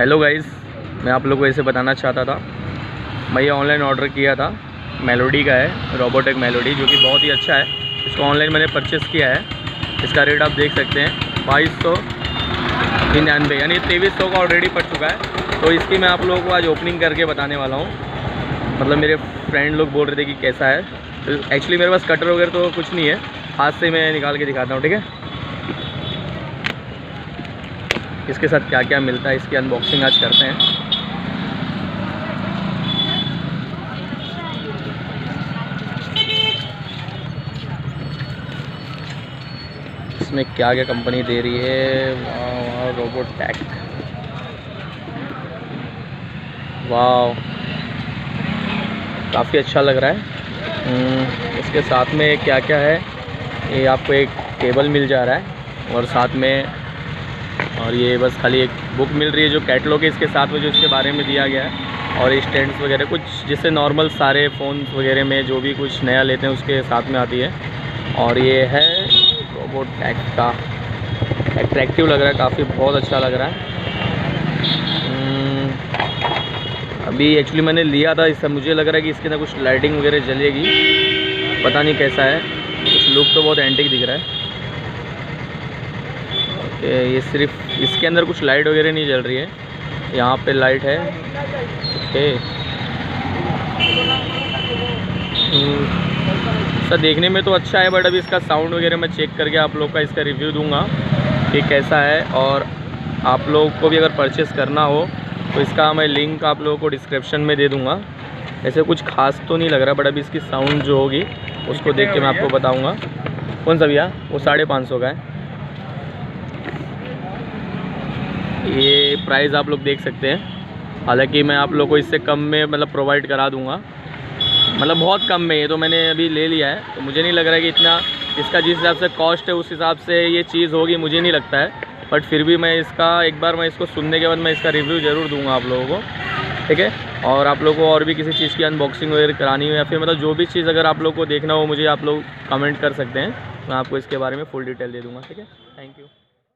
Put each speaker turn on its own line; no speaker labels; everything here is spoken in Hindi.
हेलो गाइस, मैं आप लोगों को ऐसे बताना चाहता था। मैं ये ऑनलाइन ऑर्डर किया था, मेलोडी का है, रोबोटिक मेलोडी, जो कि बहुत ही अच्छा है। इसको ऑनलाइन मैंने परचेज़ किया है। इसका रेट आप देख सकते हैं 2299, यानी 2300 का ऑलरेडी पड़ चुका है। तो इसकी मैं आप लोगों को आज ओपनिंग करके बताने वाला हूँ। मतलब मेरे फ्रेंड लोग बोल रहे थे कि कैसा है। तो एक्चुअली मेरे पास कटर वगैरह तो कुछ नहीं है, हाथ से मैं निकाल के दिखाता हूँ, ठीक है। इसके साथ क्या क्या मिलता है इसकी अनबॉक्सिंग आज करते हैं। इसमें क्या क्या कंपनी दे रही है। वाह, रोबोटेक, वाह, काफ़ी अच्छा लग रहा है। इसके साथ में क्या क्या है, ये आपको एक केबल मिल जा रहा है और साथ में, और ये बस खाली एक बुक मिल रही है जो कैटलॉग है इसके साथ में, जो इसके बारे में दिया गया है। और स्टैंड्स वगैरह कुछ जिससे नॉर्मल सारे फ़ोन्स वगैरह में जो भी कुछ नया लेते हैं उसके साथ में आती है। और ये है रोबोटेक का, अट्रैक्टिव लग रहा है, काफ़ी बहुत अच्छा लग रहा है। अभी एक्चुअली मैंने लिया था इससे, मुझे लग रहा है कि इसके अंदर कुछ लाइटिंग वगैरह जलेगी, पता नहीं कैसा है। कुछ लुक तो बहुत एंटीक दिख रहा है। ये सिर्फ इसके अंदर कुछ लाइट वगैरह नहीं जल रही है, यहाँ पे लाइट है। ओके, सर देखने में तो अच्छा है, बट अभी इसका साउंड वगैरह मैं चेक करके आप लोग का इसका रिव्यू दूंगा कि कैसा है। और आप लोग को भी अगर परचेज़ करना हो तो इसका मैं लिंक आप लोगों को डिस्क्रिप्शन में दे दूंगा। ऐसे कुछ खास तो नहीं लग रहा, बट अभी इसकी साउंड जो होगी उसको देख के मैं आपको बताऊँगा। कौन सा भैया? वो 550 का है। ये प्राइस आप लोग देख सकते हैं। हालांकि मैं आप लोग को इससे कम में मतलब प्रोवाइड करा दूंगा, मतलब बहुत कम में। ये तो मैंने अभी ले लिया है, तो मुझे नहीं लग रहा है कि इतना इसका जिस हिसाब से कॉस्ट है उस हिसाब से ये चीज़ होगी, मुझे नहीं लगता है। बट फिर भी मैं इसका एक बार मैं इसको सुनने के बाद मैं इसका रिव्यू ज़रूर दूंगा आप लोगों को, ठीक है। और आप लोगों को और भी किसी चीज़ की अनबॉक्सिंग वगैरह करानी हो या फिर मतलब जो भी चीज़ अगर आप लोग को देखना हो, मुझे आप लोग कमेंट कर सकते हैं। मैं आपको इसके बारे में फुल डिटेल दे दूँगा, ठीक है। Thank you.